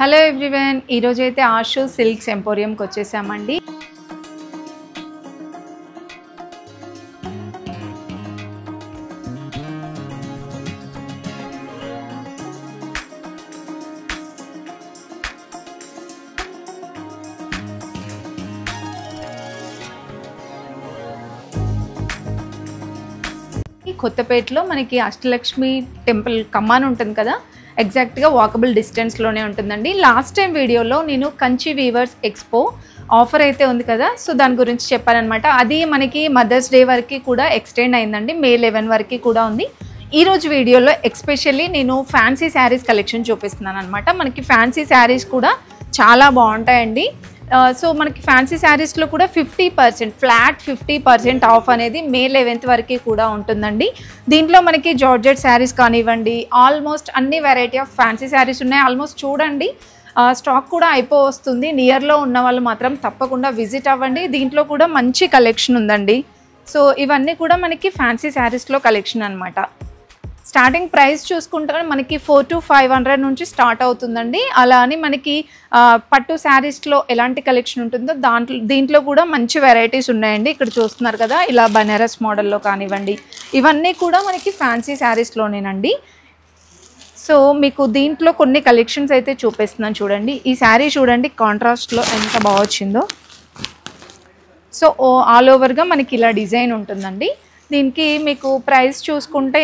Hello everyone, ఈరోజు అయితే Ashu silks ఎంపోరియంకి వచ్చేసామండి. కొత్తపేటలో మనకి అష్టలక్ష్మి టెంపుల్ కమ్మాన్ ఉంటుంది కదా, ఎగ్జాక్ట్గా వాకబుల్ డిస్టెన్స్లోనే ఉంటుందండి. లాస్ట్ టైం వీడియోలో నేను కంచి వీవర్స్ ఎక్స్పో ఆఫర్ అయితే ఉంది కదా, సో దాని గురించి చెప్పానమాట. అది మనకి మదర్స్ డే వరకు కూడా ఎక్స్టెండ్ అయిందండి, మే 11 వరకు కూడా ఉంది. ఈరోజు వీడియోలో ఎక్స్పెషల్లీ నేను ఫ్యాన్సీ శారీస్ కలెక్షన్ చూపిస్తున్నాను అనమాట. మనకి ఫ్యాన్సీ శారీస్ కూడా చాలా బాగుంటాయండి. సో మనకి ఫ్యాన్సీ శారీస్లో కూడా 50% ఫ్లాట్ 50% ఆఫ్ అనేది మే 11 వరకు కూడా ఉంటుందండి. దీంట్లో మనకి జార్జెట్ శారీస్ కానివ్వండి, ఆల్మోస్ట్ అన్ని వెరైటీ ఆఫ్ ఫ్యాన్సీ శారీస్ ఉన్నాయి. ఆల్మోస్ట్ చూడండి, స్టాక్ కూడా అయిపోతుంది. నియర్లో ఉన్న వాళ్ళు మాత్రం తప్పకుండా విజిట్ అవ్వండి. దీంట్లో కూడా మంచి కలెక్షన్ ఉందండి. సో ఇవన్నీ కూడా మనకి ఫ్యాన్సీ శారీస్లో కలెక్షన్ అనమాట. స్టార్టింగ్ ప్రైస్ చూసుకుంటే మనకి 400 to 500 నుంచి స్టార్ట్ అవుతుందండి. అలా అని మనకి పట్టు శారీస్లో ఎలాంటి కలెక్షన్ ఉంటుందో దీంట్లో కూడా మంచి వెరైటీస్ ఉన్నాయండి. ఇక్కడ చూస్తున్నారు కదా, ఇలా బనారస్ మోడల్లో కానివ్వండి, ఇవన్నీ కూడా మనకి ఫ్యాన్సీ శారీస్లోనేనండి. సో మీకు దీంట్లో కొన్ని కలెక్షన్స్ అయితే చూపిస్తున్నాను చూడండి. ఈ శారీ చూడండి, కాంట్రాస్ట్లో ఎంత బాగా వచ్చిందో. సో ఆల్ ఓవర్గా మనకి ఇలా డిజైన్ ఉంటుందండి. దీనికి మీకు ప్రైస్ చూసుకుంటే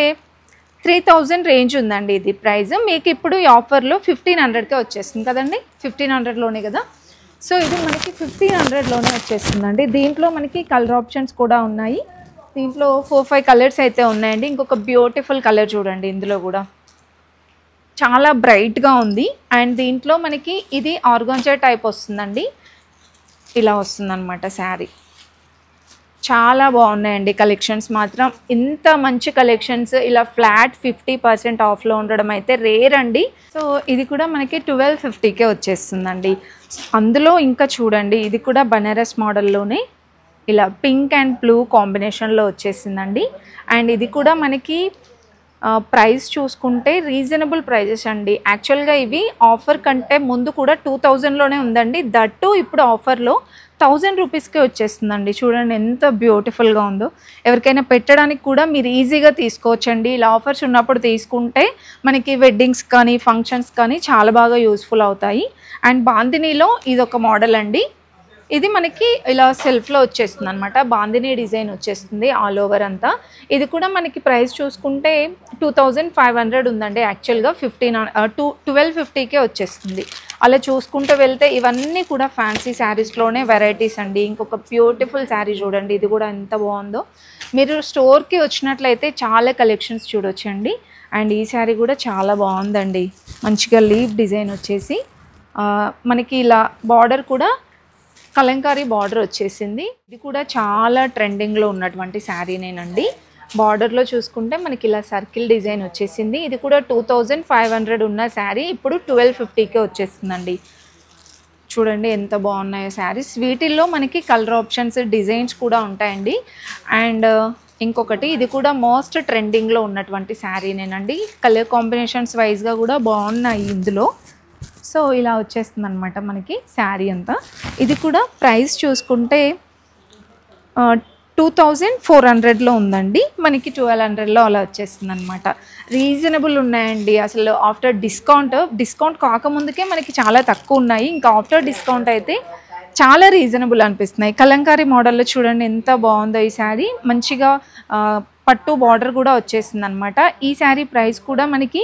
3000 రేంజ్ ఉందండి. ఇది ప్రైస్ మీకు ఇప్పుడు ఈ ఆఫర్లో 1500కే వచ్చేస్తుంది కదండి, 1500లోనే కదా. సో ఇది మనకి 1500లోనే వచ్చేస్తుందండి. దీంట్లో మనకి కలర్ ఆప్షన్స్ కూడా ఉన్నాయి. దీంట్లో 4-5 కలర్స్ అయితే ఉన్నాయండి. ఇంకొక బ్యూటిఫుల్ కలర్ చూడండి, ఇందులో కూడా చాలా బ్రైట్గా ఉంది. అండ్ దీంట్లో మనకి ఇది ఆర్గాంజా టైప్ వస్తుందండి, ఇలా వస్తుందన్నమాట శారీ. చాలా బాగున్నాయండి కలెక్షన్స్ మాత్రం. ఇంత మంచి కలెక్షన్స్ ఇలా ఫ్లాట్ 50% ఆఫ్లో ఉండడం అయితే రేర్ అండి. సో ఇది కూడా మనకి 1250కే వచ్చేస్తుందండి. అందులో ఇంకా చూడండి, ఇది కూడా బనారస్ మోడల్లోనే ఇలా పింక్ అండ్ బ్లూ కాంబినేషన్లో వచ్చేసిందండి. అండ్ ఇది కూడా మనకి ప్రైస్ చూసుకుంటే రీజనబుల్ ప్రైజెస్ అండి. యాక్చువల్గా ఇవి ఆఫర్ కంటే ముందు కూడా 2000లోనే ఉందండి. దట్టు ఇప్పుడు ఆఫర్లో 1000 రూపీస్కే వచ్చేస్తుందండి. చూడండి ఎంత బ్యూటిఫుల్గా ఉందో. ఎవరికైనా పెట్టడానికి కూడా మీరు ఈజీగా తీసుకోవచ్చండి. ఇలా ఆఫర్స్ ఉన్నప్పుడు తీసుకుంటే మనకి వెడ్డింగ్స్ కానీ ఫంక్షన్స్ కానీ చాలా బాగా యూస్ఫుల్ అవుతాయి. అండ్ బాందినీలో ఇది ఒక మోడల్ అండి. ఇది మనకి ఇలా సెల్ఫ్లో వచ్చేస్తుంది అనమాట. బాందినీ డిజైన్ వచ్చేస్తుంది ఆల్ ఓవర్ అంతా. ఇది కూడా మనకి ప్రైస్ చూసుకుంటే 2500 ఉందండి. యాక్చువల్గా 1250కే వచ్చేస్తుంది. అలా చూసుకుంటూ వెళ్తే ఇవన్నీ కూడా ఫ్యాన్సీ శారీస్లోనే వెరైటీస్ అండి. ఇంకొక బ్యూటిఫుల్ శారీ చూడండి, ఇది కూడా ఎంత బాగుందో. మీరు స్టోర్కి వచ్చినట్లయితే చాలా కలెక్షన్స్ చూడొచ్చండి. అండ్ ఈ శారీ కూడా చాలా బాగుందండి. మంచిగా లీవ్ డిజైన్ వచ్చేసి మనకి ఇలా బార్డర్ కూడా కలంకారీ బార్డర్ వచ్చేసింది. ఇది కూడా చాలా ట్రెండింగ్లో ఉన్నటువంటి శారీనేనండి. బార్డర్లో చూసుకుంటే మనకి ఇలా సర్కిల్ డిజైన్ వచ్చేసింది. ఇది కూడా 2500 ఉన్న శారీ ఇప్పుడు 1250కే వచ్చేస్తుందండి. చూడండి ఎంత బాగున్నాయో శారీస్. వీటిల్లో మనకి కలర్ ఆప్షన్స్ డిజైన్స్ కూడా ఉంటాయండి. అండ్ ఇంకొకటి, ఇది కూడా మోస్ట్ ట్రెండింగ్లో ఉన్నటువంటి శారీనేనండి. కలర్ కాంబినేషన్స్ వైజ్గా కూడా బాగున్నాయి ఇందులో. సో ఇలా వచ్చేస్తుంది అనమాట మనకి శారీ అంతా. ఇది కూడా ప్రైస్ చూసుకుంటే 2400లో ఉందండి. మనకి 1200లో అలా వచ్చేస్తుంది అనమాట. రీజనబుల్ ఉన్నాయండి. అసలు ఆఫ్టర్ డిస్కౌంట్ కాకముందుకే మనకి చాలా తక్కువ ఉన్నాయి. ఇంకా ఆఫ్టర్ డిస్కౌంట్ అయితే చాలా రీజనబుల్ అనిపిస్తున్నాయి. కలంకారీ మోడల్లో చూడండి ఎంత బాగుందో ఈ శారీ. మంచిగా పట్టు బార్డర్ కూడా వచ్చేసింది అనమాట. ఈ శారీ ప్రైస్ కూడా మనకి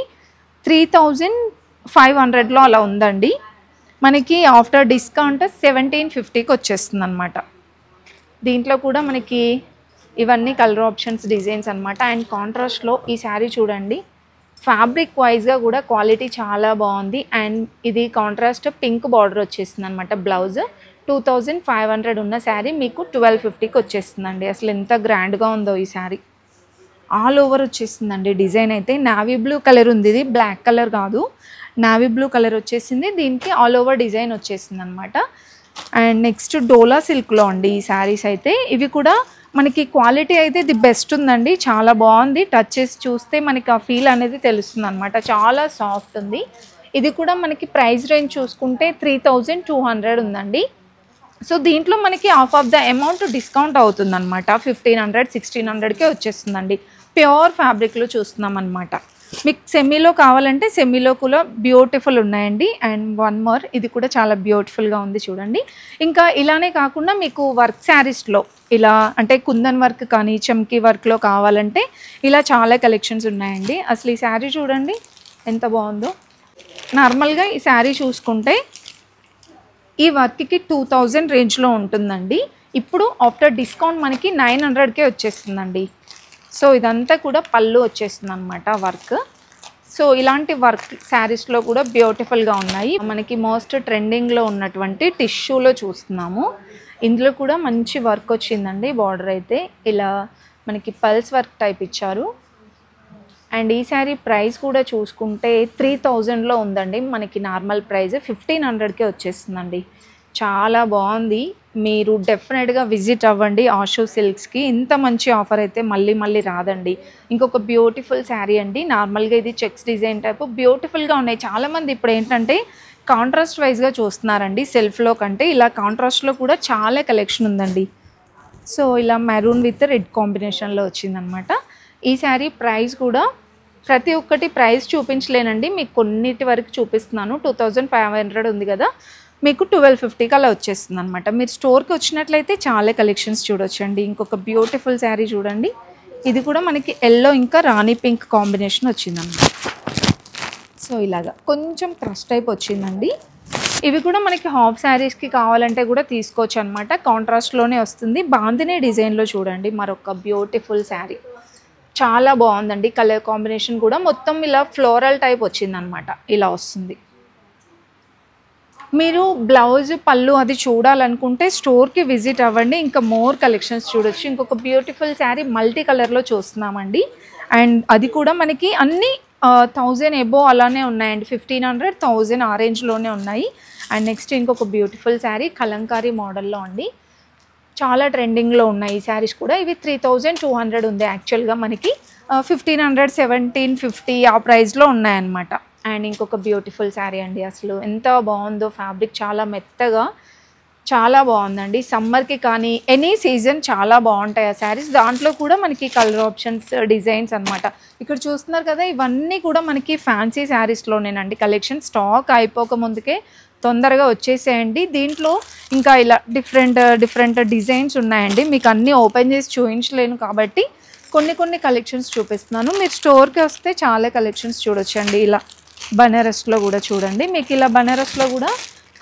3500లో అలా ఉందండి. మనకి ఆఫ్టర్ డిస్కౌంట్ 1750కి వచ్చేస్తుంది అనమాట. దీంట్లో కూడా మనకి ఇవన్నీ కలర్ ఆప్షన్స్ డిజైన్స్ అనమాట. అండ్ కాంట్రాస్ట్లో ఈ శారీ చూడండి, ఫ్యాబ్రిక్ వైజ్గా కూడా క్వాలిటీ చాలా బాగుంది. అండ్ ఇది కాంట్రాస్ట్ పింక్ బార్డర్ వచ్చేస్తుంది అనమాట. బ్లౌజ్ 2500 ఉన్న శారీ మీకు 1250కి వచ్చేస్తుందండి. అసలు ఎంత గ్రాండ్గా ఉందో ఈ శారీ. ఆల్ ఓవర్ వచ్చేసిందండి డిజైన్ అయితే. నావీ బ్లూ కలర్ ఉంది, ఇది బ్లాక్ కలర్ కాదు, నావీ బ్లూ కలర్ వచ్చేసింది. దీనికి ఆల్ ఓవర్ డిజైన్ వచ్చేసింది అనమాట. అండ్ నెక్స్ట్ డోలా సిల్క్లో అండి ఈ శారీస్ అయితే. ఇవి కూడా మనకి క్వాలిటీ అయితే ది బెస్ట్ ఉందండి. చాలా బాగుంది. టచ్ చేసి చూస్తే మనకి ఆ ఫీల్ అనేది తెలుస్తుంది అనమాట. చాలా సాఫ్ట్ ఉంది. ఇది కూడా మనకి ప్రైస్ రేంజ్ చూసుకుంటే 3200 ఉందండి. సో దీంట్లో మనకి half of the amount discount అవుతుందన్నమాట. 1500 1600కే వచ్చేస్తుందండి. ప్యూర్ ఫ్యాబ్రిక్లో చూస్తున్నాం అనమాట. మీకు సెమీలో కావాలంటే సెమీలో కూడా బ్యూటిఫుల్ ఉన్నాయండి. అండ్ వన్ మోర్, ఇది కూడా చాలా బ్యూటిఫుల్గా ఉంది చూడండి. ఇంకా ఇలానే కాకుండా మీకు వర్క్ శారీస్లో ఇలా అంటే కుందన్ వర్క్ కానీ చమ్కీ వర్క్లో కావాలంటే ఇలా చాలా కలెక్షన్స్ ఉన్నాయండి. అసలు ఈ శారీ చూడండి ఎంత బాగుందో. నార్మల్గా ఈ శారీ చూసుకుంటే ఈ వర్క్కి 2000 రేంజ్లో ఉంటుందండి. ఇప్పుడు ఆఫ్టర్ డిస్కౌంట్ మనకి 900కే వచ్చేస్తుందండి. సో ఇదంతా కూడా పళ్ళు వచ్చేస్తుంది అనమాట వర్క్. సో ఇలాంటి వర్క్ శారీస్లో కూడా బ్యూటిఫుల్గా ఉన్నాయి. మనకి మోస్ట్ ట్రెండింగ్లో ఉన్నటువంటి టిష్యూలో చూస్తున్నాము. ఇందులో కూడా మంచి వర్క్ వచ్చిందండి. బార్డర్ అయితే ఇలా మనకి పల్స్ వర్క్ టైప్ ఇచ్చారు. అండ్ ఈ శారీ ప్రైస్ కూడా చూసుకుంటే 3000లో ఉందండి. మనకి నార్మల్ ప్రైస్ 1500కే వచ్చేస్తుందండి. చాలా బాగుంది. మీరు డెఫినెట్గా విజిట్ అవ్వండి ఆషు సిల్క్స్కి. ఇంత మంచి ఆఫర్ అయితే మళ్ళీ మళ్ళీ రాదండి. ఇంకొక బ్యూటిఫుల్ శారీ అండి. నార్మల్గా ఇది చెక్స్ డిజైన్ టైప్ బ్యూటిఫుల్గా ఉన్నాయి. చాలామంది ఇప్పుడు ఏంటంటే కాంట్రాస్ట్ వైజ్గా చూస్తున్నారండి. సెల్ఫ్లో కంటే ఇలా కాంట్రాస్ట్లో కూడా చాలా కలెక్షన్ ఉందండి. సో ఇలా మెరూన్ విత్ రెడ్ కాంబినేషన్లో వచ్చిందనమాట. ఈ శారీ ప్రైస్ కూడా ప్రతి ఒక్కటి ప్రైస్ చూపించలేనండి, మీకు కొన్నిటి వరకు చూపిస్తున్నాను. 2500 ఉంది కదా, మీకు 1250కి అలా వచ్చేస్తుంది అనమాట. మీరు స్టోర్కి వచ్చినట్లయితే చాలా కలెక్షన్స్ చూడొచ్చండి. ఇంకొక బ్యూటిఫుల్ శారీ చూడండి. ఇది కూడా మనకి ఎల్లో ఇంకా రాణి పింక్ కాంబినేషన్ వచ్చిందన్నమాట. సో ఇలాగా కొంచెం క్రష్ టైప్ వచ్చిందండి. ఇవి కూడా మనకి హాఫ్ శారీస్కి కావాలంటే కూడా తీసుకోవచ్చు అనమాట. కాంట్రాస్ట్లోనే వస్తుంది. బాందినీ డిజైన్లో చూడండి మరొక బ్యూటిఫుల్ శారీ. చాలా బాగుందండి. కలర్ కాంబినేషన్ కూడా మొత్తం ఇలా ఫ్లోరల్ టైప్ వచ్చిందనమాట. ఇలా వస్తుంది. మీరు బ్లౌజ్ పళ్ళు అది చూడాలనుకుంటే స్టోర్కి విజిట్ అవ్వండి. ఇంకా మోర్ కలెక్షన్స్ చూడొచ్చు. ఇంకొక బ్యూటిఫుల్ శారీ మల్టీ కలర్లో చూస్తున్నామండి. అండ్ అది కూడా మనకి అన్ని 1000 ఎబో అలానే ఉన్నాయండి. 1500 1000 ఆ రేంజ్లోనే ఉన్నాయి. అండ్ నెక్స్ట్ ఇంకొక బ్యూటిఫుల్ శారీ కలంకారీ మోడల్లో అండి. చాలా ట్రెండింగ్లో ఉన్నాయి ఈ శారీస్ కూడా. ఇవి 3200 ఉంది యాక్చువల్గా. మనకి 1500 1750 ఆ ప్రైస్లో ఉన్నాయన్నమాట. అండ్ ఇంకొక బ్యూటిఫుల్ శారీ అండి. అసలు ఎంత బాగుందో ఫ్యాబ్రిక్, చాలా మెత్తగా చాలా బాగుందండి. సమ్మర్కి కానీ ఎనీ సీజన్ చాలా బాగుంటాయి ఆ శారీస్. దాంట్లో కూడా మనకి కలర్ ఆప్షన్స్ డిజైన్స్ అనమాట. ఇక్కడ చూస్తున్నారు కదా, ఇవన్నీ కూడా మనకి ఫ్యాన్సీ శారీస్లోనేనండి కలెక్షన్. స్టాక్ అయిపోక ముందుకే తొందరగా వచ్చేసేయండి. దీంట్లో ఇంకా ఇలా డిఫరెంట్ డిజైన్స్ ఉన్నాయండి. మీకు అన్నీ ఓపెన్ చేసి చూపించలేను కాబట్టి కొన్ని కలెక్షన్స్ చూపిస్తున్నాను. మీరు స్టోర్కి వస్తే చాలా కలెక్షన్స్ చూడొచ్చండి. ఇలా బనారస్లో కూడా చూడండి. మీకు ఇలా బనారస్లో కూడా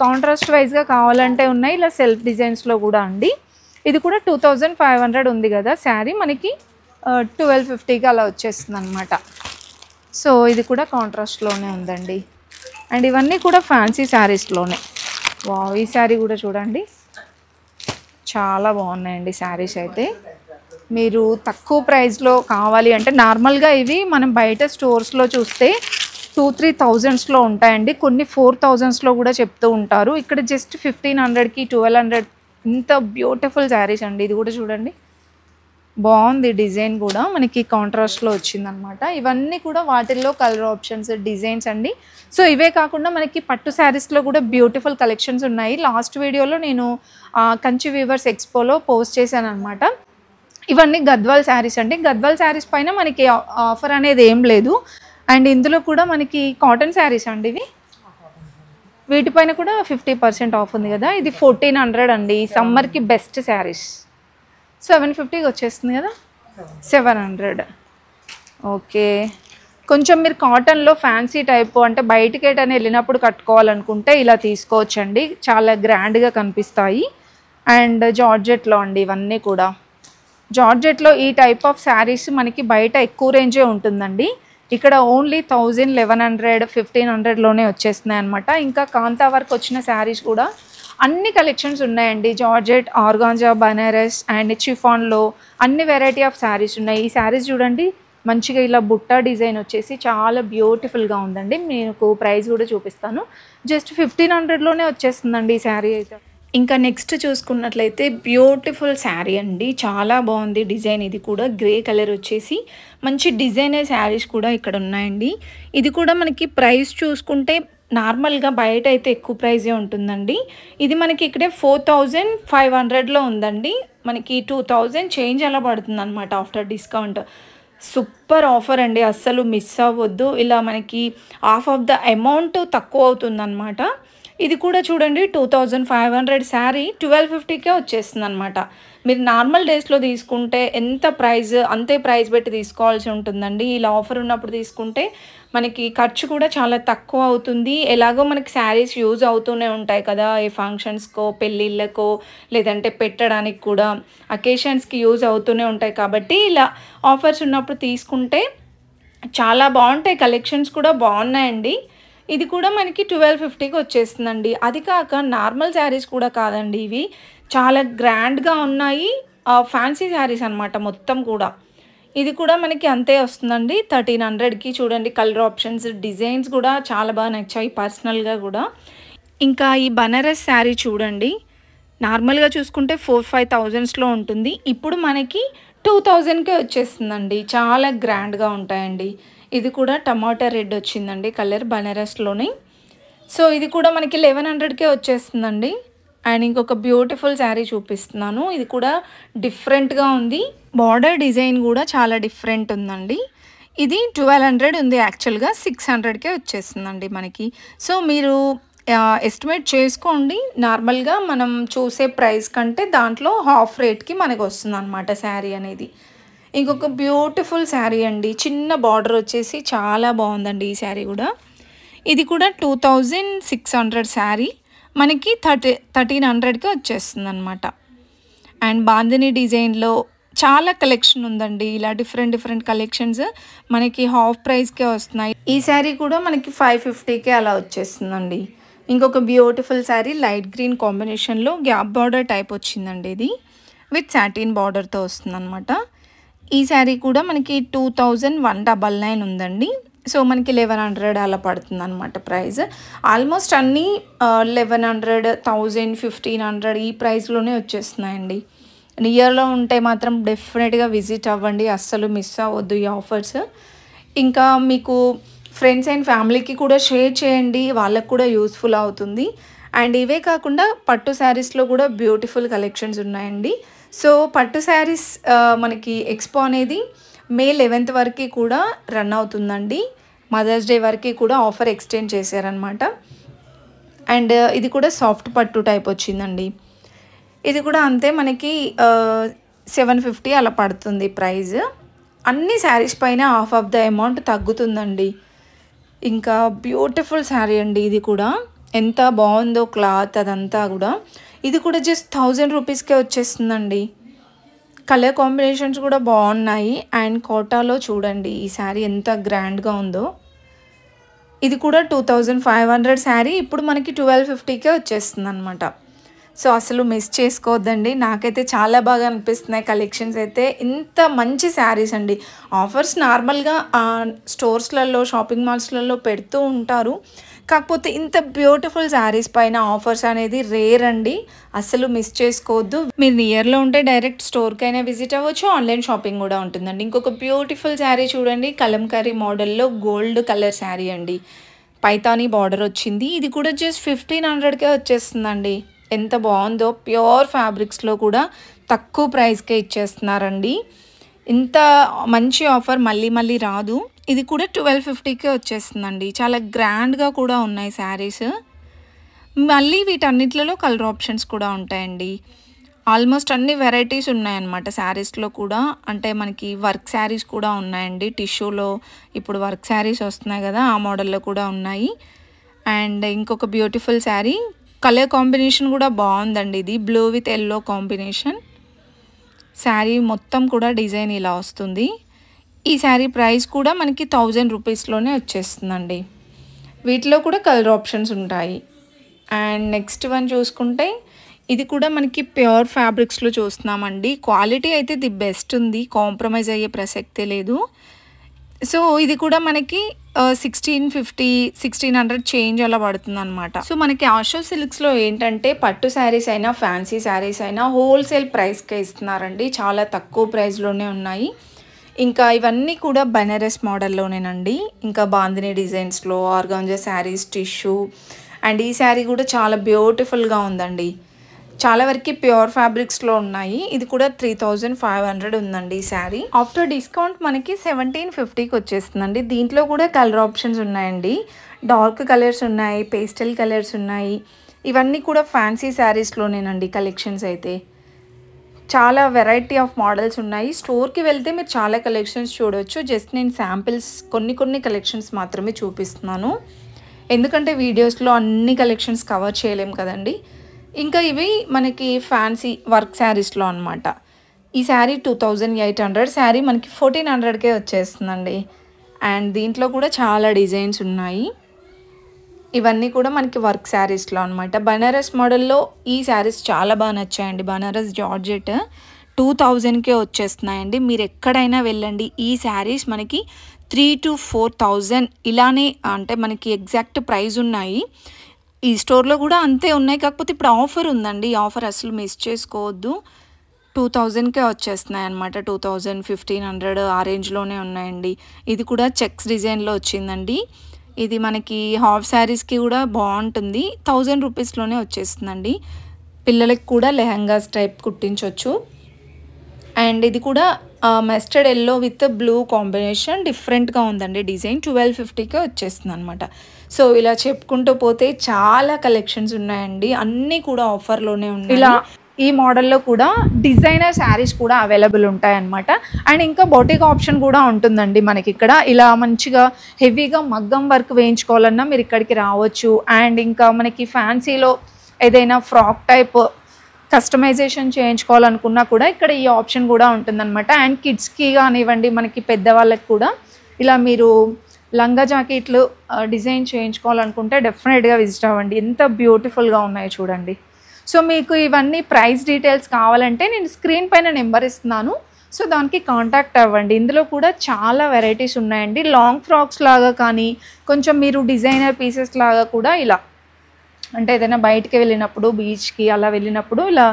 కాంట్రాస్ట్ వైజ్గా కావాలంటే ఉన్నాయి. ఇలా సెల్ఫ్ డిజైన్స్లో కూడా అండి. ఇది కూడా 2500 ఉంది కదా శారీ, మనకి 1250కి అలా వచ్చేస్తుంది అనమాట. సో ఇది కూడా కాంట్రాస్ట్లోనే ఉందండి. అండ్ ఇవన్నీ కూడా ఫ్యాన్సీ శారీస్లోనే. వావ్, ఈ శారీ కూడా చూడండి చాలా బాగున్నాయండి శారీస్ అయితే. మీరు తక్కువ ప్రైస్లో కావాలి అంటే నార్మల్గా ఇవి మనం బయట స్టోర్స్లో చూస్తే 2-3 థౌజండ్స్లో ఉంటాయండి. కొన్ని 4000స్లో కూడా చెప్తూ ఉంటారు. ఇక్కడ జస్ట్ 1500కి 1200 ఇంత బ్యూటిఫుల్ శారీస్ అండి. ఇది కూడా చూడండి బాగుంది. డిజైన్ కూడా మనకి కాంట్రాస్ట్లో వచ్చిందనమాట. ఇవన్నీ కూడా వాటిల్లో కలర్ ఆప్షన్స్ డిజైన్స్ అండి. సో ఇవే కాకుండా మనకి పట్టు శారీస్లో కూడా బ్యూటిఫుల్ కలెక్షన్స్ ఉన్నాయి. లాస్ట్ వీడియోలో నేను కంచి వీవర్స్ ఎక్స్పోలో పోస్ట్ చేశాను అనమాట. ఇవన్నీ గద్వాల్ శారీస్ అండి. గద్వాల్ శారీస్ పైన మనకి ఆఫర్ అనేది ఏం లేదు. అండ్ ఇందులో కూడా మనకి కాటన్ శారీస్ అండి. ఇవి వీటిపైన కూడా 50% ఆఫ్ ఉంది కదా. ఇది 1400 అండి. సమ్మర్కి బెస్ట్ శారీస్. 750కి వచ్చేస్తుంది కదా, 700. ఓకే, కొంచెం మీరు కాటన్లో ఫ్యాన్సీ టైపు అంటే బయటికి ఎటైనా వెళ్ళినప్పుడు కట్టుకోవాలనుకుంటే ఇలా తీసుకోవచ్చండి. చాలా గ్రాండ్గా కనిపిస్తాయి. అండ్ జార్జెట్లో అండి ఇవన్నీ కూడా. జార్జెట్లో ఈ టైప్ ఆఫ్ శారీస్ మనకి బయట ఎక్కువ రేంజే ఉంటుందండి. ఇక్కడ ఓన్లీ 1000 1100 1500లోనే వచ్చేస్తున్నాయి అనమాట. ఇంకా కాంతా వర్క్ వచ్చిన శారీస్ కూడా అన్ని కలెక్షన్స్ ఉన్నాయండి. జార్జెట్, ఆర్గాంజా, బనారస్ అండ్ చిఫాన్లో అన్ని వెరైటీ ఆఫ్ శారీస్ ఉన్నాయి. ఈ శారీస్ చూడండి మంచిగా ఇలా బుట్ట డిజైన్ వచ్చేసి చాలా బ్యూటిఫుల్గా ఉందండి. మీకు ప్రైస్ కూడా చూపిస్తాను. జస్ట్ 1500లోనే వచ్చేస్తుందండి ఈ శారీ అయితే. ఇంకా నెక్స్ట్ చూసుకున్నట్లయితే బ్యూటిఫుల్ శారీ అండి. చాలా బాగుంది డిజైన్. ఇది కూడా గ్రే కలర్ వచ్చేసి మంచి డిజైనర్ శారీస్ కూడా ఇక్కడ ఉన్నాయండి. ఇది కూడా మనకి ప్రైస్ చూసుకుంటే నార్మల్గా బయట అయితే ఎక్కువ ప్రైజే ఉంటుందండి. ఇది మనకి ఇక్కడే 4500లో ఉందండి. మనకి 2000 చేంజ్ అలా పడుతుందన్నమాట ఆఫ్టర్ డిస్కౌంట్. సూపర్ ఆఫర్ అండి, అస్సలు మిస్ అవ్వద్దు. ఇలా మనకి హాఫ్ ఆఫ్ ద అమౌంట్ తక్కువ అవుతుందన్నమాట. ఇది కూడా చూడండి 2500 శారీ 1250కే వచ్చేస్తుంది అనమాట. మీరు నార్మల్ డేస్లో తీసుకుంటే ఎంత ప్రైస్ అంతే ప్రైస్ పెట్టి తీసుకోవాల్సి ఉంటుందండి. ఇలా ఆఫర్ ఉన్నప్పుడు తీసుకుంటే మనకి ఖర్చు కూడా చాలా తక్కువ అవుతుంది. ఎలాగో మనకి శారీస్ యూజ్ అవుతూనే ఉంటాయి కదా, ఏ ఫంక్షన్స్కో పెళ్ళిళ్ళకో లేదంటే పెట్టడానికి కూడా అకేషన్స్కి యూజ్ అవుతూనే ఉంటాయి. కాబట్టి ఇలా ఆఫర్స్ ఉన్నప్పుడు తీసుకుంటే చాలా బాగుంటాయి. కలెక్షన్స్ కూడా బాగున్నాయండి. ఇది కూడా మనకి 1250కి వచ్చేస్తుందండి. అది కాక నార్మల్ శారీస్ కూడా కాదండి, ఇవి చాలా గ్రాండ్గా ఉన్నాయి. ఫ్యాన్సీ శారీస్ అనమాట మొత్తం కూడా. ఇది కూడా మనకి అంతే వస్తుందండి 1300కి. చూడండి కలర్ ఆప్షన్స్, డిజైన్స్ కూడా చాలా బాగా నచ్చాయి పర్సనల్గా కూడా. ఇంకా ఈ బనారస్ శారీ చూడండి, నార్మల్గా చూసుకుంటే 4-5 థౌజండ్స్లో ఉంటుంది. ఇప్పుడు మనకి 2000కే వచ్చేస్తుందండి. చాలా గ్రాండ్గా ఉంటాయండి. ఇది కూడా టమాటా రెడ్ వచ్చిందండి కలర్ బనారస్లోని. సో ఇది కూడా మనకి 1100కే వచ్చేస్తుందండి. అండ్ ఇంకొక బ్యూటిఫుల్ శారీ చూపిస్తున్నాను. ఇది కూడా డిఫరెంట్గా ఉంది. బార్డర్ డిజైన్ కూడా చాలా డిఫరెంట్ ఉందండి. ఇది 1200 ఉంది, యాక్చువల్గా 600కే వచ్చేస్తుందండి మనకి. సో మీరు ఎస్టిమేట్ చేసుకోండి. నార్మల్గా మనం చూసే ప్రైస్ కంటే దాంట్లో హాఫ్ రేట్కి మనకు వస్తుంది అనమాట శారీ అనేది. ఇంకొక బ్యూటిఫుల్ శారీ అండి, చిన్న బార్డర్ వచ్చేసి చాలా బాగుందండి ఈ శారీ కూడా. ఇది కూడా 2600 శారీ మనకి 1300కి వచ్చేస్తుంది అనమాట. అండ్ బాందిని డిజైన్లో చాలా కలెక్షన్ ఉందండి. ఇలా డిఫరెంట్ కలెక్షన్స్ మనకి హాఫ్ ప్రైస్కే వస్తున్నాయి. ఈ శారీ కూడా మనకి 550కే అలా వచ్చేస్తుందండి. ఇంకొక బ్యూటిఫుల్ శారీ లైట్ గ్రీన్ కాంబినేషన్లో గ్యాప్ బార్డర్ టైప్ వచ్చిందండి. ఇది విత్ సాటిన్ బార్డర్తో వస్తుంది అనమాట. ఈ శారీ కూడా మనకి 2199 ఉందండి. సో మనకి 1100 అలా పడుతుంది అనమాట ప్రైస్. ఆల్మోస్ట్ అన్నీ 1100, 1000, 1500 ఈ ప్రైస్లోనే వచ్చేస్తున్నాయండి. నియర్లో ఉంటే మాత్రం డెఫినెట్గా విజిట్ అవ్వండి, అస్సలు మిస్ అవ్వద్దు ఈ ఆఫర్స్. ఇంకా మీకు ఫ్రెండ్స్ అండ్ ఫ్యామిలీకి కూడా షేర్ చేయండి, వాళ్ళకు కూడా యూస్ఫుల్ అవుతుంది. అండ్ ఇవే కాకుండా పట్టు శారీస్లో కూడా బ్యూటిఫుల్ కలెక్షన్స్ ఉన్నాయండి. సో పట్టు శారీస్ మనకి ఎక్స్పో అనేది May 11th వరకు కూడా రన్ అవుతుందండి. మదర్స్ డే వరకు కూడా ఆఫర్ ఎక్స్టెండ్ చేశారనమాట. అండ్ ఇది కూడా సాఫ్ట్ పట్టు టైప్ వచ్చిందండి. ఇది కూడా అంతే మనకి 750 అలా పడుతుంది ప్రైస్. అన్ని శారీస్ పైన హాఫ్ ఆఫ్ ద అమౌంట్ తగ్గుతుందండి. ఇంకా బ్యూటిఫుల్ శారీ అండి, ఇది కూడా ఎంత బాగుందో క్లాత్ అదంతా కూడా. ఇది కూడా జస్ట్ 1000 రూపీస్కే వచ్చేస్తుందండి. కలర్ కాంబినేషన్స్ కూడా బాగున్నాయి. అండ్ కోటాలో చూడండి ఈ శారీ ఎంత గ్రాండ్గా ఉందో. ఇది కూడా 2500 శారీ ఇప్పుడు మనకి 1250కే వచ్చేస్తుంది అనమాట. సో అసలు మిస్ చేసుకోవద్దండి. నాకైతే చాలా బాగా అనిపిస్తున్నాయి కలెక్షన్స్ అయితే. ఇంత మంచి శారీస్ అండి. ఆఫర్స్ నార్మల్గా స్టోర్స్లలో షాపింగ్ మాల్స్లలో పెడుతూ ఉంటారు, కాకపోతే ఇంత బ్యూటిఫుల్ శారీస్ పైన ఆఫర్స్ అనేది రేర్ అండి. అసలు మిస్ చేసుకోవద్దు. మీరు నియర్లో ఉంటే డైరెక్ట్ స్టోర్కైనా విజిట్ అవ్వచ్చు, ఆన్లైన్ షాపింగ్ కూడా ఉంటుందండి. ఇంకొక బ్యూటిఫుల్ శారీ చూడండి, కలంకారీ మోడల్లో గోల్డ్ కలర్ శారీ అండి, పైతానీ బార్డర్ వచ్చింది. ఇది కూడా జస్ట్ 1500కే వచ్చేస్తుందండి. ఎంత బాగుందో, ప్యూర్ ఫ్యాబ్రిక్స్లో కూడా తక్కువ ప్రైస్కే ఇచ్చేస్తున్నారండి. ఇంత మంచి ఆఫర్ మళ్ళీ రాదు. ఇది కూడా 1250కే వచ్చేస్తుందండి. చాలా గ్రాండ్గా కూడా ఉన్నాయి శారీస్. మళ్ళీ వీటన్నిటిలో కలర్ ఆప్షన్స్ కూడా ఉంటాయండి. ఆల్మోస్ట్ అన్ని వెరైటీస్ ఉన్నాయన్నమాట శారీస్లో కూడా. అంటే మనకి వర్క్ శారీస్ కూడా ఉన్నాయండి, టిష్యూలో ఇప్పుడు వర్క్ శారీస్ వస్తున్నాయి కదా, ఆ మోడల్లో కూడా ఉన్నాయి. అండ్ ఇంకొక బ్యూటిఫుల్ శారీ, కలర్ కాంబినేషన్ కూడా బాగుందండి. ఇది blue with yellow combination sari, మొత్తం కూడా డిజైన్ ఇలా వస్తుంది. ఈ శారీ ప్రైస్ కూడా మనకి 1000 రూపీస్లోనే వచ్చేస్తుందండి. వీటిలో కూడా కలర్ ఆప్షన్స్ ఉంటాయి. అండ్ నెక్స్ట్ వన్ చూసుకుంటే ఇది కూడా మనకి ప్యూర్ ఫ్యాబ్రిక్స్లో చూస్తున్నామండి. క్వాలిటీ అయితే ది బెస్ట్ ఉంది, కాంప్రమైజ్ అయ్యే ప్రసక్తే లేదు. సో ఇది కూడా మనకి 1650, 1600 చేంజ్ అలా పడుతుంది అనమాట. సో మనకి ఆషో సిల్క్స్లో ఏంటంటే పట్టు శారీస్ అయినా ఫ్యాన్సీ శారీస్ అయినా హోల్సేల్ ప్రైస్కే ఇస్తున్నారండి. చాలా తక్కువ ప్రైస్లోనే ఉన్నాయి. ఇంకా ఇవన్నీ కూడా బెనారస్ మోడల్లోనేనండి. ఇంకా బాందిని డిజైన్స్లో ఆర్గాంజా శారీస్, టిష్యూ. అండ్ ఈ శారీ కూడా చాలా బ్యూటిఫుల్గా ఉందండి. చాలా వరకు ప్యూర్ ఫ్యాబ్రిక్స్లో ఉన్నాయి. ఇది కూడా 3500 ఉందండి ఈ శారీ. ఆఫ్టర్ డిస్కౌంట్ మనకి 1750కి వచ్చేస్తుందండి. దీంట్లో కూడా కలర్ ఆప్షన్స్ ఉన్నాయండి. డార్క్ కలర్స్ ఉన్నాయి, పేస్టల్ కలర్స్ ఉన్నాయి. ఇవన్నీ కూడా ఫ్యాన్సీ శారీస్లోనేనండి కలెక్షన్స్ అయితే. చాలా వెరైటీ ఆఫ్ మోడల్స్ ఉన్నాయి. స్టోర్కి వెళ్తే మీరు చాలా కలెక్షన్స్ చూడవచ్చు. జస్ట్ నేను శాంపిల్స్ కొన్ని కలెక్షన్స్ మాత్రమే చూపిస్తున్నాను, ఎందుకంటే వీడియోస్లో అన్ని కలెక్షన్స్ కవర్ చేయలేం కదండి. ఇంకా ఇవి మనకి ఫ్యాన్సీ వర్క్ శారీస్లో అనమాట. ఈ శారీ 2800, శారీ మనకి 1400కే వచ్చేస్తుందండి. అండ్ దీంట్లో కూడా చాలా డిజైన్స్ ఉన్నాయి. ఇవన్నీ కూడా మనకి వర్క్ శారీస్లో అనమాట. బనారస్ మోడల్లో ఈ శారీస్ చాలా బాగా నచ్చాయండి. బనారస్ జార్జెట్ 2000కే వచ్చేస్తున్నాయండి. మీరు ఎక్కడైనా వెళ్ళండి, ఈ శారీస్ మనకి 3,000 to 4,000 ఇలానే, అంటే మనకి ఎగ్జాక్ట్ ప్రైస్ ఉన్నాయి. ఈ స్టోర్లో కూడా అంతే ఉన్నాయి. కాకపోతే ఇప్పుడు ఆఫర్ ఉందండి. ఈ ఆఫర్ అసలు మిస్ చేసుకోవద్దు. 2000కే వచ్చేస్తున్నాయి అనమాట. 2000, 1500 ఆ రేంజ్లోనే ఉన్నాయండి. ఇది కూడా చెక్స్ డిజైన్లో వచ్చిందండి. ఇది మనకి హాఫ్ శారీస్కి కూడా బాగుంటుంది. 1000 రూపీస్లోనే వచ్చేస్తుందండి. పిల్లలకి కూడా లెహంగాస్ టైప్ కుట్టించవచ్చు. అండ్ ఇది కూడా mustard yellow with blue combination డిఫరెంట్గా ఉందండి. డిజైన్ 1250కే వచ్చేస్తుంది అనమాట. సో ఇలా చెప్పుకుంటూ పోతే చాలా కలెక్షన్స్ ఉన్నాయండి. అన్నీ కూడా ఆఫర్లోనే ఉన్నాయి. ఇలా ఈ మోడల్లో కూడా డిజైనర్ శారీస్ కూడా అవైలబుల్ ఉంటాయన్నమాట. అండ్ ఇంకా బొటిక్ ఆప్షన్ కూడా ఉంటుందండి మనకి ఇక్కడ. ఇలా మంచిగా హెవీగా మగ్గం వర్క్ వేయించుకోవాలన్నా మీరు ఇక్కడికి రావచ్చు. అండ్ ఇంకా మనకి ఫ్యాన్సీలో ఏదైనా ఫ్రాక్ టైప్ కస్టమైజేషన్ చేయించుకోవాలనుకున్నా కూడా ఇక్కడ ఈ ఆప్షన్ కూడా ఉంటుందన్నమాట. అండ్ కిడ్స్కి కానివ్వండి, మనకి పెద్దవాళ్ళకి కూడా ఇలా మీరు లంగా జాకెట్లు డిజైన్ చేయించుకోవాలనుకుంటే డెఫినెట్గా విజిట్ అవ్వండి. ఎంత బ్యూటిఫుల్గా ఉన్నాయో చూడండి. సో మీకు ఇవన్నీ ప్రైస్ డీటెయిల్స్ కావాలంటే నేను స్క్రీన్ పైన నెంబర్ ఇస్తున్నాను. సో దానికి కాంటాక్ట్ అవ్వండి. ఇందులో కూడా చాలా వెరైటీస్ ఉన్నాయండి. లాంగ్ ఫ్రాక్స్ లాగా కానీ, కొంచెం మీరు డిజైనర్ పీసెస్ లాగా కూడా, ఇలా అంటే ఏదైనా బయటికి వెళ్ళినప్పుడు, బీచ్కి అలా వెళ్ళినప్పుడు ఇలా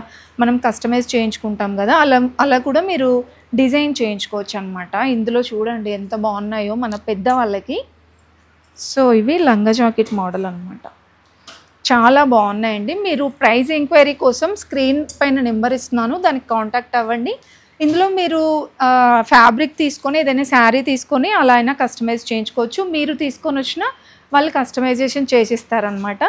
మనం కస్టమైజ్ చేయించుకుంటాం కదా, అలా కూడా మీరు డిజైన్ చేయించుకోవచ్చు అనమాట. ఇందులో చూడండి ఎంత బాగున్నాయో మన పెద్దవాళ్ళకి. సో ఇవి లంగా జాకెట్ మోడల్ అనమాట. చాలా బాగున్నాయండి. మీరు ప్రైస్ ఎంక్వైరీ కోసం స్క్రీన్ పైన నెంబర్ ఇస్తున్నాను, దానికి కాంటాక్ట్ అవ్వండి. ఇందులో మీరు ఫ్యాబ్రిక్ తీసుకొని ఏదైనా శారీ తీసుకొని అలా అయినా కస్టమైజ్ చేయించుకోవచ్చు. మీరు తీసుకొని వచ్చిన వాళ్ళు కస్టమైజేషన్ చేసిస్తారనమాట.